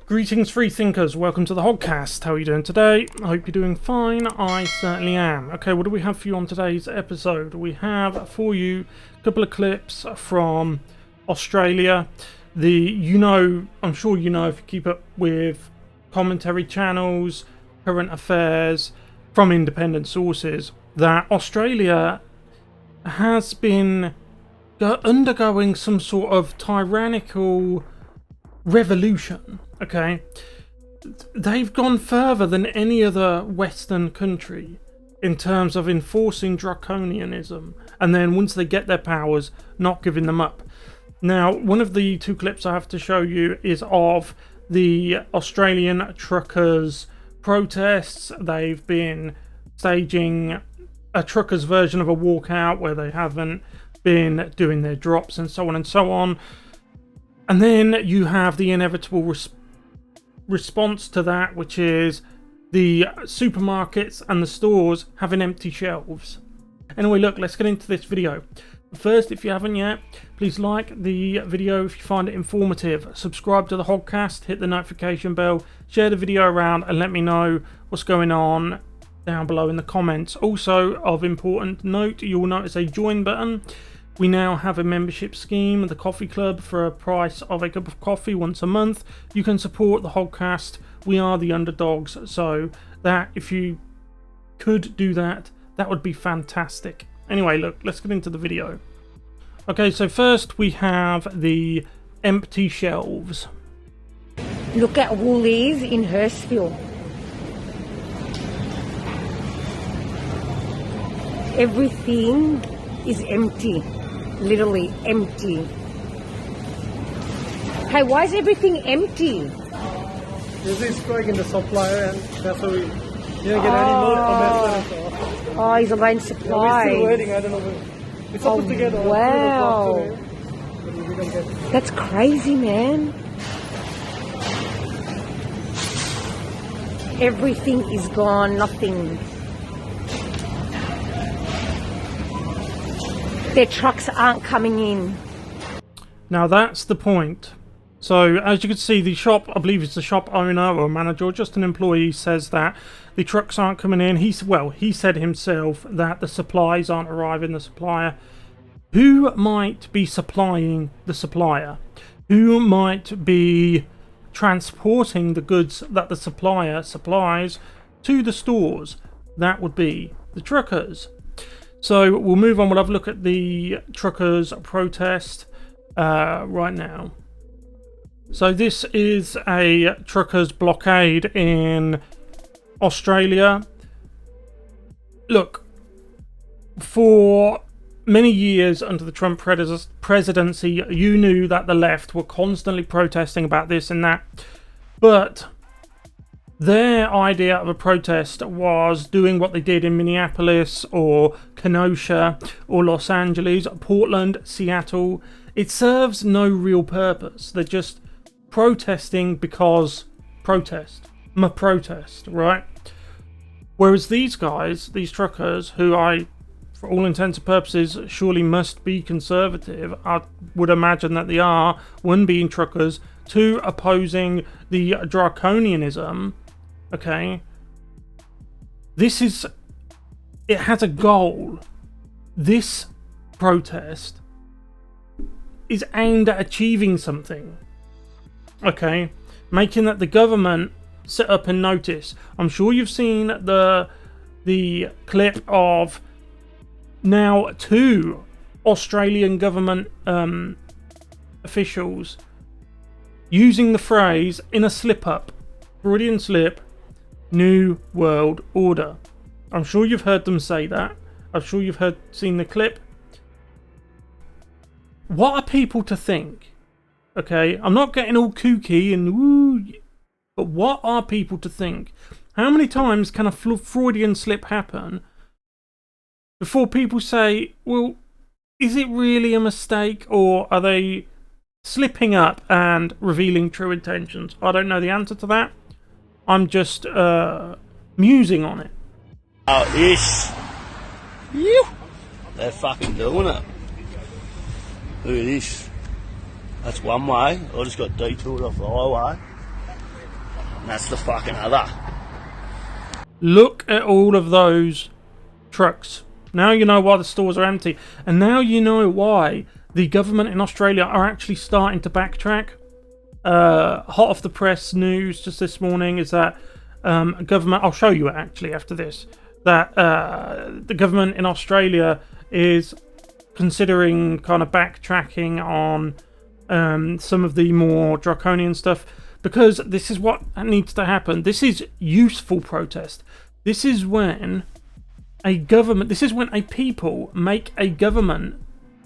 Greetings, free thinkers. Welcome to the Hoggcast. How are you doing today? I hope you're doing fine. I certainly am. Okay, what do we have for you on today's episode? We have for you a couple of clips from Australia. I'm sure you know if you keep up with commentary channels, current affairs from independent sources, that Australia has been undergoing some sort of tyrannical revolution. Okay, they've gone further than any other Western country in terms of enforcing draconianism, and then once they get their powers, not giving them up. Now, one of the two clips I have to show you is of the Australian truckers' protests. They've been staging a truckers' version of a walkout where they haven't been doing their drops and so on and so on. And then you have the inevitable response to that, which is the supermarkets and the stores having empty shelves. Anyway, look, let's get into this video. First, if you haven't yet, please like the video if you find it informative. Subscribe to the Hoggcast, hit the notification bell, share the video around, and let me know what's going on down below in the comments. Also, of important note, you will notice a join button. We now have a membership scheme, the Coffee Club, for a price of a cup of coffee once a month. You can support the Hoggcast. We are the underdogs, so that if you could do that, that would be fantastic. Anyway, look, let's get into the video. Okay, so first we have the empty shelves. Look at Woolies in Hurstville. Everything is empty. Literally empty. Hey, why is everything empty? There's a strike in the supplier, and that's why we didn't get any more on that. Oh, he's buying supplies. We're still waiting. I don't know. We're supposed to get wow. today, but we didn't get. That's crazy, man. Everything is gone. Nothing. Their trucks aren't coming in. Now that's the point. So as you can see, the shop, I believe it's the shop owner or manager or just an employee, says that the trucks aren't coming in. He said himself that the supplies aren't arriving, the supplier. Who might be supplying the supplier? Who might be transporting the goods that the supplier supplies to the stores? That would be the truckers. So we'll move on. We'll have a look at the truckers' protest right now. So this is a truckers' blockade in Australia. Look, for many years under the Trump presidency, you knew that the left were constantly protesting about this and that. But their idea of a protest was doing what they did in Minneapolis or Kenosha or Los Angeles, Portland, Seattle. It serves no real purpose. They're just protesting because protest, right? Whereas these guys, these truckers, who for all intents and purposes, surely must be conservative, I would imagine that they are, one being truckers, two opposing the draconianism. Okay, it has a goal. This protest is aimed at achieving something. Okay, making that the government sit up and notice. I'm sure you've seen the clip of now 2 Australian government officials using the phrase in a slip-up, Freudian slip, New World Order. I'm sure you've heard them say that. I'm sure you've seen the clip. What are people to think? Okay, I'm not getting all kooky and woo, but what are people to think? How many times can a Freudian slip happen before people say, well, is it really a mistake, or are they slipping up and revealing true intentions? I don't know the answer to that. I'm just musing on it. Oh, yes. Yeah. They're fucking doing it. Look at this. That's one way. I just got detoured off the highway. and that's the fucking other. Look at all of those trucks. Now you know why the stores are empty, and now you know why the government in Australia are actually starting to backtrack. Hot off the press news just this morning is that government, I'll show you it actually after this, that the government in Australia is considering kind of backtracking on some of the more draconian stuff, because this is what needs to happen. This is useful protest. This is when a people make a government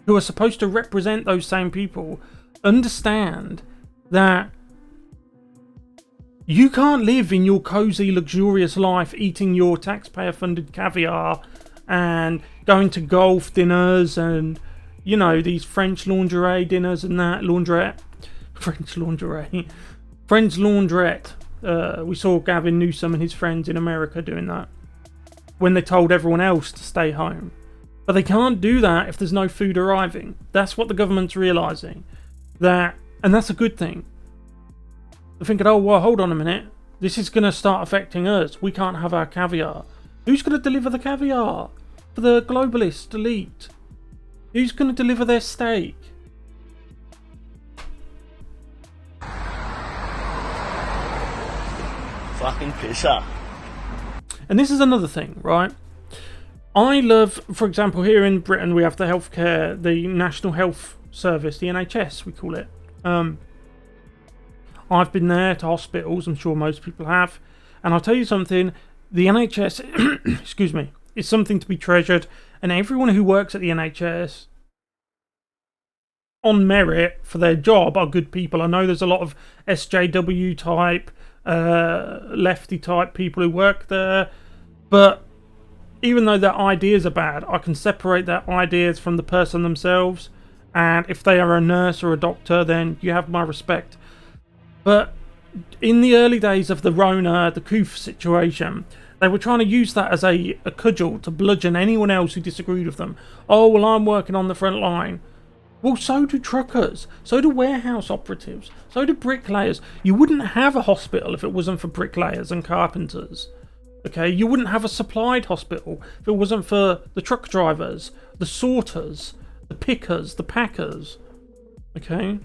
who are supposed to represent those same people understand that you can't live in your cozy, luxurious life eating your taxpayer-funded caviar and going to golf dinners and, you know, these French lingerie dinners and that. French laundrette. We saw Gavin Newsom and his friends in America doing that when they told everyone else to stay home. But they can't do that if there's no food arriving. That's what the government's realising. And that's a good thing. They're thinking, oh, well, hold on a minute. This is going to start affecting us. We can't have our caviar. Who's going to deliver the caviar for the globalist elite? Who's going to deliver their steak? Fucking pisser. And this is another thing, right? I love, for example, here in Britain, we have the healthcare, the National Health Service, the NHS, we call it. I've been there to hospitals, I'm sure most people have. And I'll tell you something, the NHS, excuse me, is something to be treasured. And everyone who works at the NHS, on merit for their job, are good people. I know there's a lot of SJW type, lefty type people who work there. But even though their ideas are bad, I can separate their ideas from the person themselves. And if they are a nurse or a doctor, then you have my respect. But in the early days of the Rona, the Coof situation, they were trying to use that as a cudgel to bludgeon anyone else who disagreed with them. Oh, well, I'm working on the front line. Well, so do truckers. So do warehouse operatives. So do bricklayers. You wouldn't have a hospital if it wasn't for bricklayers and carpenters. Okay, you wouldn't have a supplied hospital if it wasn't for the truck drivers, the sorters, the pickers, the packers. Okay?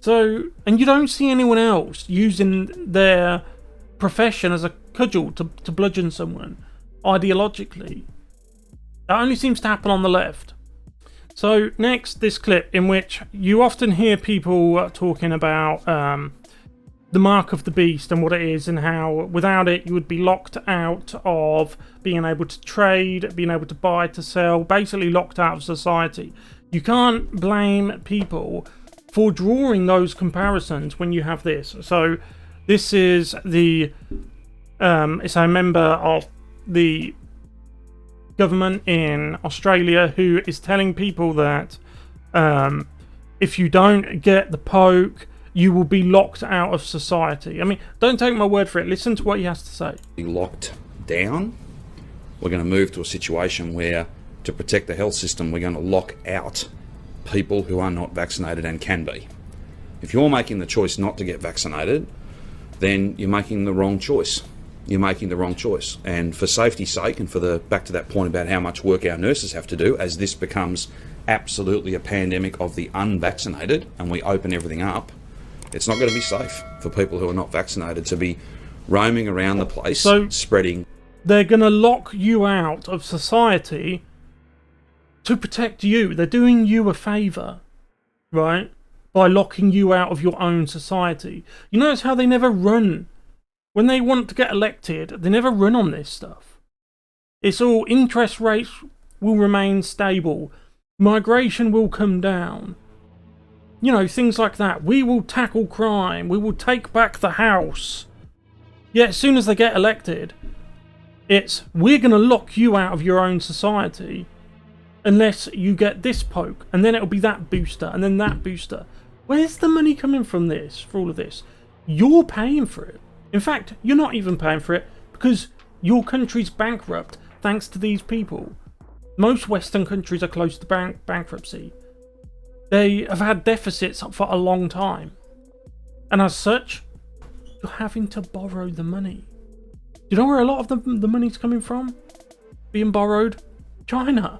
So, and you don't see anyone else using their profession as a cudgel to bludgeon someone ideologically. That only seems to happen on the left. So, next, this clip in which you often hear people talking about the mark of the beast and what it is, and how without it you would be locked out of being able to trade, being able to buy, to sell, basically locked out of society. You can't blame people for drawing those comparisons when you have this. So this is it's a member of the government in Australia who is telling people that if you don't get the poke, you will be locked out of society. I mean, don't take my word for it. Listen to what he has to say. Locked down. We're going to move to a situation where, to protect the health system, we're going to lock out people who are not vaccinated and can be. If you're making the choice not to get vaccinated, then you're making the wrong choice. You're making the wrong choice. And for safety's sake, and back to that point about how much work our nurses have to do, as this becomes absolutely a pandemic of the unvaccinated and we open everything up, it's not going to be safe for people who are not vaccinated to be roaming around the place, spreading. They're going to lock you out of society to protect you. They're doing you a favour, right? By locking you out of your own society. You notice how they never run. When they want to get elected, they never run on this stuff. It's all interest rates will remain stable. Migration will come down. You know, things like that. We will tackle crime. We will take back the house. Yet as soon as they get elected, it's, we're going to lock you out of your own society unless you get this poke. And then it'll be that booster and then that booster. Where's the money coming from this, for all of this? You're paying for it. In fact, you're not even paying for it because your country's bankrupt thanks to these people. Most Western countries are close to bankruptcy. They have had deficits for a long time. And as such, you're having to borrow the money. Do you know where a lot of the money's coming from? Being borrowed? China.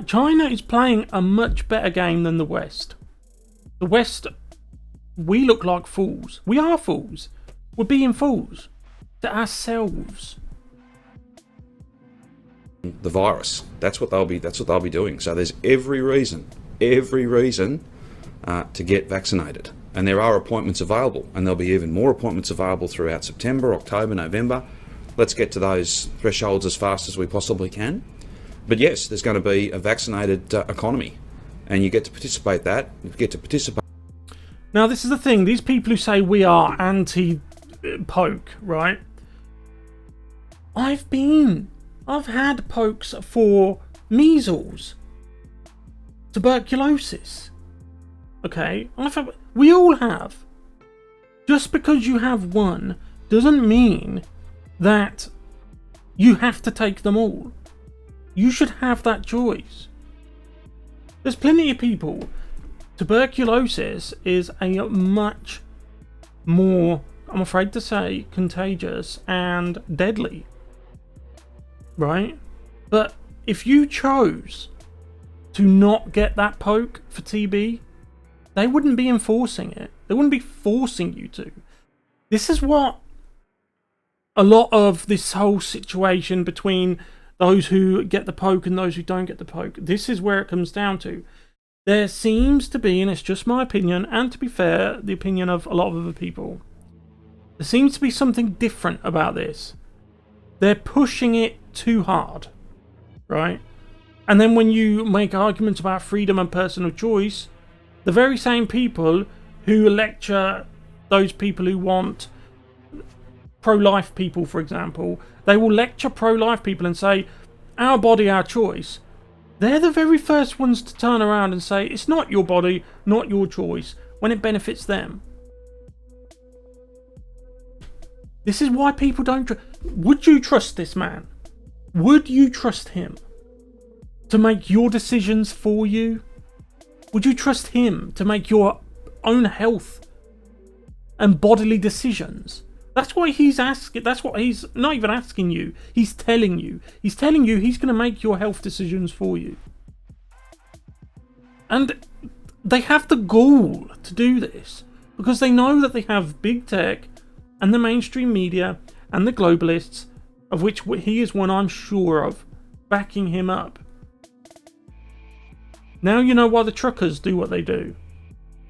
China is playing a much better game than the West. The West, we look like fools. We are fools. We're being fools to ourselves. The virus. That's what they'll be doing. So there's every reason to get vaccinated. And there are appointments available, and there'll be even more appointments available throughout September, October, November. Let's get to those thresholds as fast as we possibly can. But yes, there's going to be a vaccinated economy, and you get to participate. Now, this is the thing. These people who say we are anti-poke, right? I've had pokes for measles, tuberculosis. Okay, we all have. Just because you have one doesn't mean that you have to take them all. You should have that choice. There's plenty of people. Tuberculosis is a much more, I'm afraid to say, contagious and deadly. Right? But if you chose to not get that poke for TB, they wouldn't be enforcing it. They wouldn't be forcing you to. This is what a lot of this whole situation between those who get the poke and those who don't get the poke, this is where it comes down to. There seems to be, and it's just my opinion, and to be fair, the opinion of a lot of other people, there seems to be something different about this. They're pushing it too hard, right? And then when you make arguments about freedom and personal choice, the very same people who lecture those people who want pro-life people, for example, they will lecture pro-life people and say, our body, our choice. They're the very first ones to turn around and say, it's not your body, not your choice, when it benefits them. This is why people don't... Would you trust this man? Would you trust him to make your decisions for you? Would you trust him to make your own health and bodily decisions? That's why he's asking. That's what he's not even asking you. He's telling you. He's telling you he's going to make your health decisions for you. And they have the gall to do this because they know that they have big tech and the mainstream media and the globalists, of which he is one I'm sure of, backing him up. Now you know why the truckers do what they do.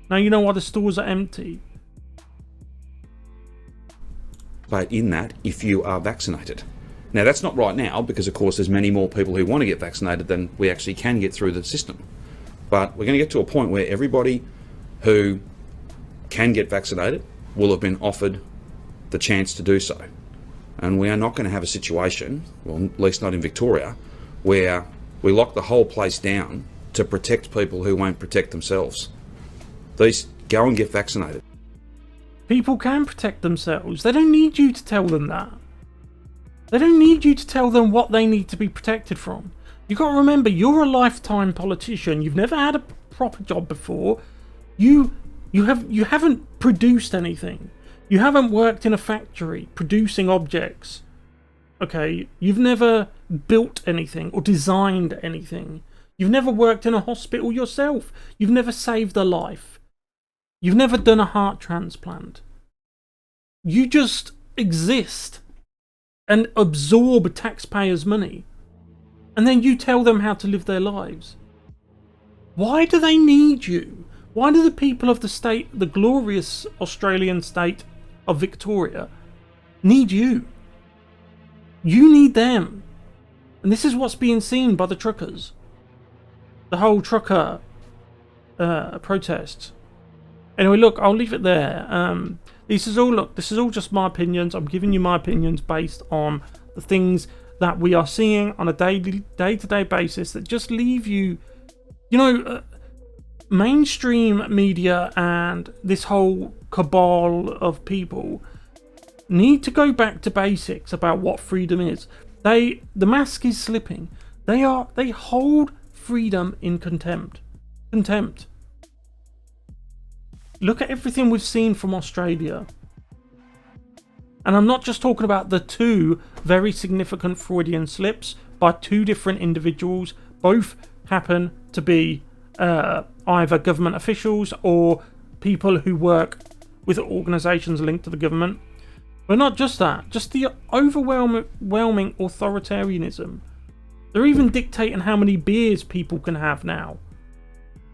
Now you know why the stores are empty. But in that, if you are vaccinated. Now that's not right now because of course there's many more people who want to get vaccinated than we actually can get through the system. But we're going to get to a point where everybody who can get vaccinated will have been offered the chance to do so. And we are not going to have a situation, well at least not in Victoria, where we lock the whole place down to protect people who won't protect themselves. These go and get vaccinated. People can protect themselves. They don't need you to tell them that. They don't need you to tell them what they need to be protected from. You've got to remember, you're a lifetime politician. You've never had a proper job before. You haven't produced anything. You haven't worked in a factory producing objects. Okay, you've never built anything or designed anything. You've never worked in a hospital yourself. You've never saved a life. You've never done a heart transplant. You just exist and absorb taxpayers' money. And then you tell them how to live their lives. Why do they need you? Why do the people of the state, the glorious Australian state of Victoria, need you? You need them. And this is what's being seen by the truckers. The whole trucker protest. Anyway, look, I'll leave it there. This is all just my opinions. I'm giving you my opinions based on the things that we are seeing on a day-to-day basis that just leave you, mainstream media and this whole cabal of people need to go back to basics about what freedom is. The mask is slipping. They hold freedom in contempt. Look at everything we've seen from Australia. And I'm not just talking about the two very significant Freudian slips by two different individuals. Both happen to be either government officials or people who work with organisations linked to the government. But not just that, just the overwhelming authoritarianism. They're even dictating how many beers people can have now.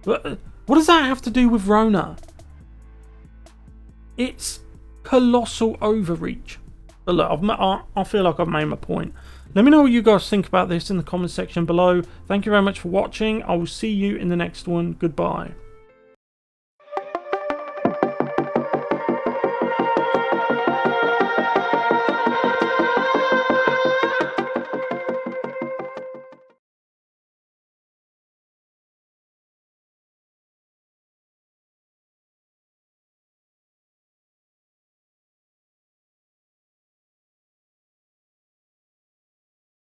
But what does that have to do with Rona? It's colossal overreach. But look, I feel like I've made my point. Let me know what you guys think about this in the comment section below. Thank you very much for watching. I will see you in the next one. Goodbye.